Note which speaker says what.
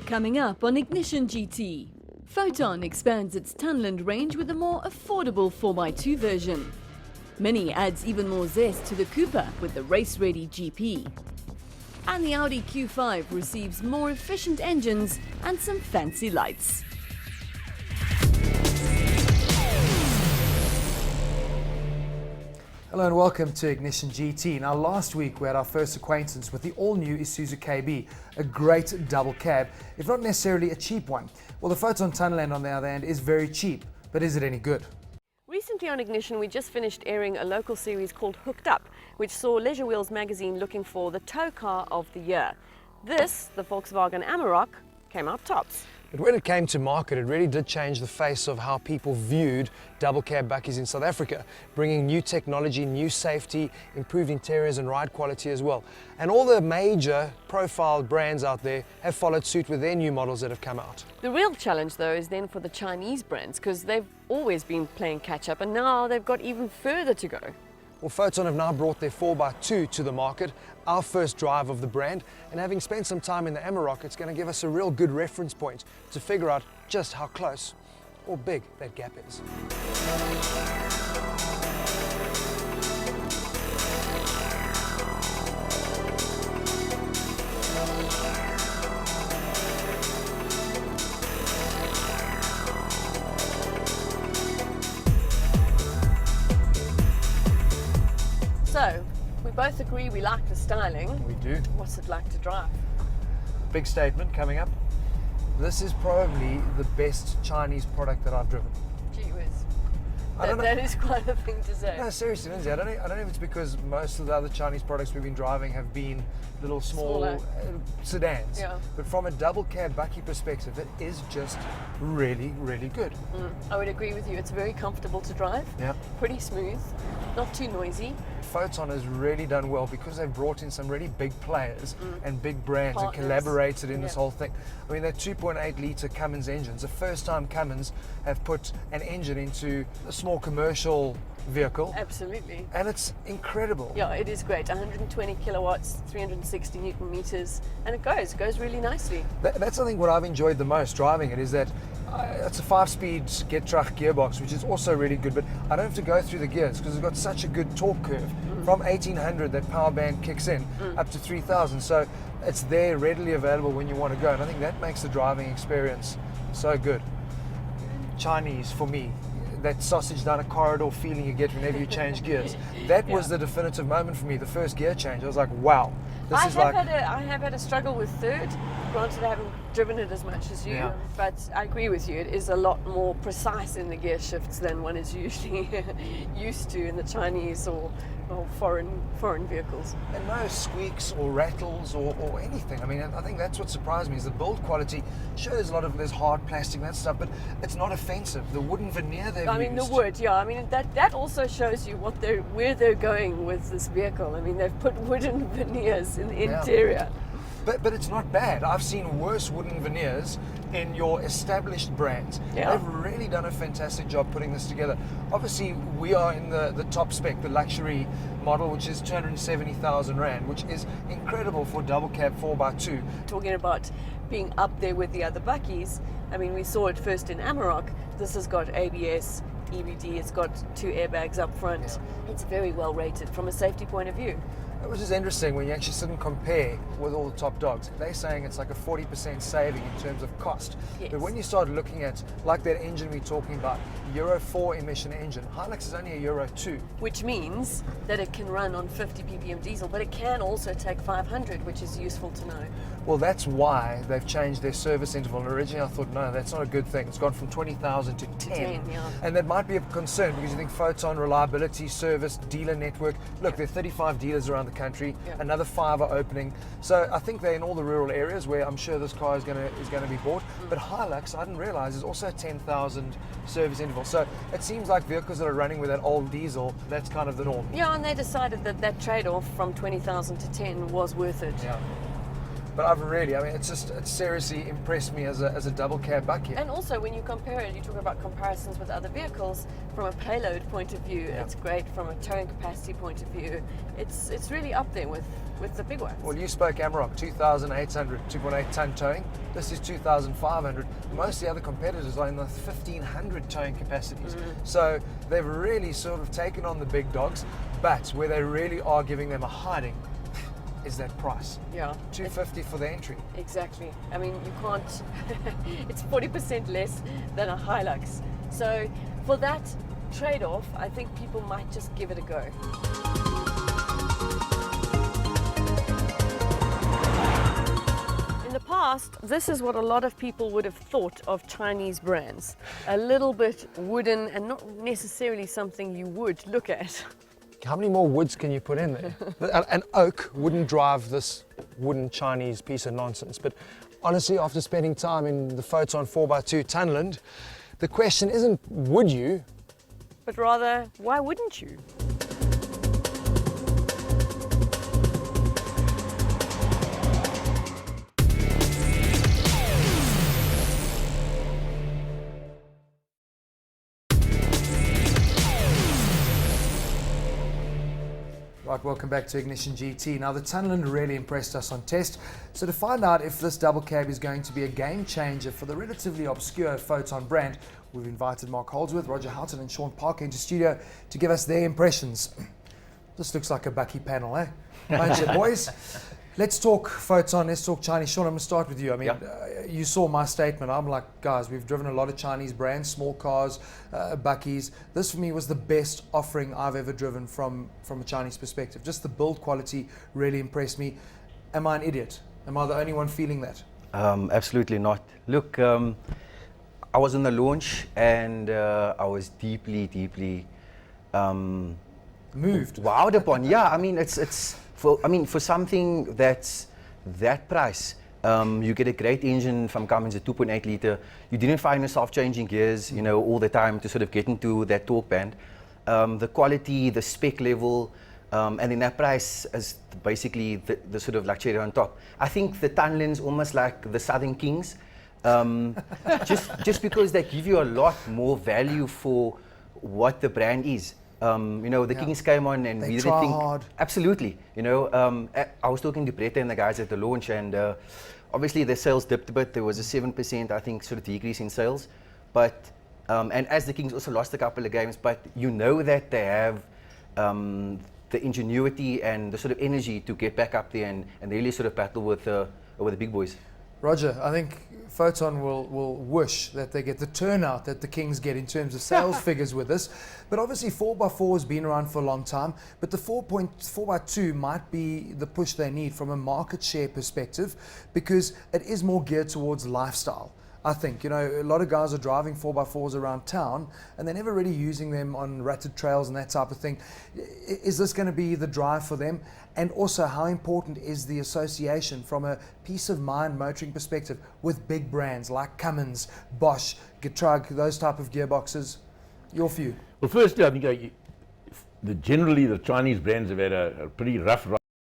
Speaker 1: Coming up on Ignition GT, Foton expands its Tunland range with a more affordable 4x2 version. Mini adds even more zest to the Cooper with the race-ready GP. And the Audi Q5 receives more efficient engines and some fancy lights.
Speaker 2: Hello and welcome to Ignition GT. Now last week we had our first acquaintance with the all-new Isuzu KB, a great double cab, if not necessarily a cheap one. Well, the Foton Tunland on the other hand is very cheap, but is it any good?
Speaker 3: Recently on Ignition we just finished airing a local series called Hooked Up, which saw Leisure Wheels magazine looking for the tow car of the year. This, the Volkswagen Amarok, came out tops.
Speaker 4: But when it came to market, it really did change the face of how people viewed double cab bakkies in South Africa, bringing new technology, new safety, improved interiors and ride quality as well. And all the major profiled brands out there have followed suit with their new models that have come out.
Speaker 3: The real challenge though is then for the Chinese brands, because they've always been playing catch up and now they've got even further to go.
Speaker 4: Well, Foton have now brought their 4x2 to the market, our first drive of the brand, and having spent some time in the Amarok, it's going to give us a real good reference point to figure out just how close or big that gap is.
Speaker 3: So, we both agree we like the styling.
Speaker 2: We do.
Speaker 3: What's it like to drive?
Speaker 2: Big statement coming up. This is probably the best Chinese product that I've driven.
Speaker 3: Gee whiz.
Speaker 2: I don't know.
Speaker 3: That is quite a thing to say.
Speaker 2: No, seriously, Lindsay, I don't know if it's because most of the other Chinese products we've been driving have been little small sedans.
Speaker 3: Yeah.
Speaker 2: But from a double cab bakkie perspective, it is just really, really good.
Speaker 3: I would agree with you. It's very comfortable to drive.
Speaker 2: Yeah.
Speaker 3: Pretty smooth, not too noisy.
Speaker 2: Foton has really done well because they've brought in some really big players and big brands
Speaker 3: Partners.
Speaker 2: and collaborated in this
Speaker 3: Yeah.
Speaker 2: whole thing. I mean, they're 2.8 litre Cummins engines. The first time Cummins have put an engine into a small commercial vehicle,
Speaker 3: Absolutely.
Speaker 2: and it's incredible.
Speaker 3: Yeah, it is great. 120 kilowatts, 360 Newton meters, and it goes really nicely.
Speaker 2: That's I think what I've enjoyed the most driving it is that it's a 5-speed Getrag gearbox, which is also really good, but I don't have to go through the gears because it's got such a good torque curve. From 1800 that power band kicks in up to 3000, so it's there readily available when you want to go, and I think that makes the driving experience so good. Chinese for me, that sausage down a corridor feeling you get whenever you change gears, that was the definitive moment for me. The first gear change, I was like, wow, this is like...
Speaker 3: I have had a struggle with third. Granted, I haven't driven it as much as you, but I agree with you. It is a lot more precise in the gear shifts than one is usually used to in the Chinese or foreign vehicles.
Speaker 2: And no squeaks or rattles or anything. I mean, I think that's what surprised me is the build quality. Sure, there's hard plastic and that stuff, but it's not offensive. The wooden veneer they've
Speaker 3: I mean,
Speaker 2: used.
Speaker 3: the wood, yeah. I mean, that also shows you where they're going with this vehicle. I mean, they've put wooden veneers in the interior.
Speaker 2: But it's not bad. I've seen worse wooden veneers in your established brands.
Speaker 3: Yeah.
Speaker 2: They've really done a fantastic job putting this together. Obviously, we are in the top spec, the luxury model, which is 270,000 Rand, which is incredible for double cab 4x2.
Speaker 3: Talking about being up there with the other bakkies, I mean, we saw it first in Amarok. This has got ABS, EBD, it's got 2 airbags up front.
Speaker 2: Yeah.
Speaker 3: It's very well rated from a safety point of view.
Speaker 2: Which is interesting when you actually sit and compare with all the top dogs. They're saying it's like a 40% saving in terms of cost.
Speaker 3: Yes.
Speaker 2: But when you start looking at, like that engine we're talking about, Euro 4 emission engine, Hilux is only a Euro 2.
Speaker 3: Which means that it can run on 50 ppm diesel, but it can also take 500, which is useful to know.
Speaker 2: Well, that's why they've changed their service interval. And originally I thought, no, that's not a good thing. It's gone from 20,000 to 10. And that might be a concern because you think Foton, reliability, service, dealer network. Look, there are 35 dealers around the country. Another 5 are opening. So I think they're in all the rural areas where I'm sure this car is going to be bought. But Hilux, I didn't realize, is also a 10,000 service interval. So it seems like vehicles that are running with that old diesel, that's kind of the norm.
Speaker 3: Yeah, and they decided that trade-off from 20,000 to 10 was worth it.
Speaker 2: Yeah. But I've really, I mean, it's seriously impressed me as a double cab bucket.
Speaker 3: And also, when you compare it, you talk about comparisons with other vehicles. From a payload point of view, it's great. From a towing capacity point of view, it's really up there with the big ones.
Speaker 2: Well, you spoke Amarok, 2,800, 2.8 ton towing. This is 2,500. Most of the other competitors are in the 1,500 towing capacities. So they've really sort of taken on the big dogs, but where they really are giving them a hiding is that price.
Speaker 3: Yeah.
Speaker 2: $250 for the entry.
Speaker 3: Exactly. I mean, you can't, it's 40% less than a Hilux. So for that trade-off, I think people might just give it a go. In the past, this is what a lot of people would have thought of Chinese brands. A little bit wooden and not necessarily something you would look at.
Speaker 4: How many more woods can you put in there? An oak wouldn't drive this wooden Chinese piece of nonsense. But honestly, after spending time in the Foton 4x2 Tunland, the question isn't would you,
Speaker 3: But rather, why wouldn't you?
Speaker 2: Right, welcome back to Ignition GT. Now, the Tunland really impressed us on test. So to find out if this double cab is going to be a game changer for the relatively obscure Foton brand, we've invited Mark Holdsworth, Roger Houghton and Sean Parker into studio to give us their impressions. This looks like a bucky panel, eh? Bunch of boys. Let's talk Foton, let's talk Chinese. Sean, I'm going to start with you. I mean, you saw my statement. I'm like, guys, we've driven a lot of Chinese brands, small cars, buckies. This for me was the best offering I've ever driven from a Chinese perspective. Just the build quality really impressed me. Am I an idiot? Am I the only one feeling that?
Speaker 5: Absolutely not. Look, I was on the launch and I was deeply
Speaker 2: Moved.
Speaker 5: wowed upon. Yeah, I mean, it's for something that's that price. You get a great engine from Cummins, a 2.8 liter. You didn't find yourself changing gears, you know, all the time to sort of get into that torque band. The quality, the spec level, and then that price is basically the sort of like cherry on top. I think the Tunland's almost like the Southern Kings, just because they give you a lot more value for what the brand is. You know, the Kings came on and
Speaker 2: They
Speaker 5: we
Speaker 2: try
Speaker 5: didn't think
Speaker 2: hard.
Speaker 5: absolutely. You know, I was talking to Brett and the guys at the launch, and obviously their sales dipped a bit. There was a 7%, I think, sort of decrease in sales. But and as the Kings also lost a couple of games, but you know that they have the ingenuity and the sort of energy to get back up there and really sort of battle with the big boys.
Speaker 2: Roger, I think Foton will wish that they get the turnout that the Kings get in terms of sales figures with this. But obviously 4x4 has been around for a long time, but the 4x2 might be the push they need from a market share perspective, because it is more geared towards lifestyle. I think, you know, a lot of guys are driving 4x4s around town and they're never really using them on rutted trails and that type of thing. Is this going to be the drive for them? And also, how important is the association from a peace of mind motoring perspective with big brands like Cummins, Bosch, Getrag, those type of gearboxes? Your view?
Speaker 6: Well, firstly, I think generally the Chinese brands have had a pretty rough ride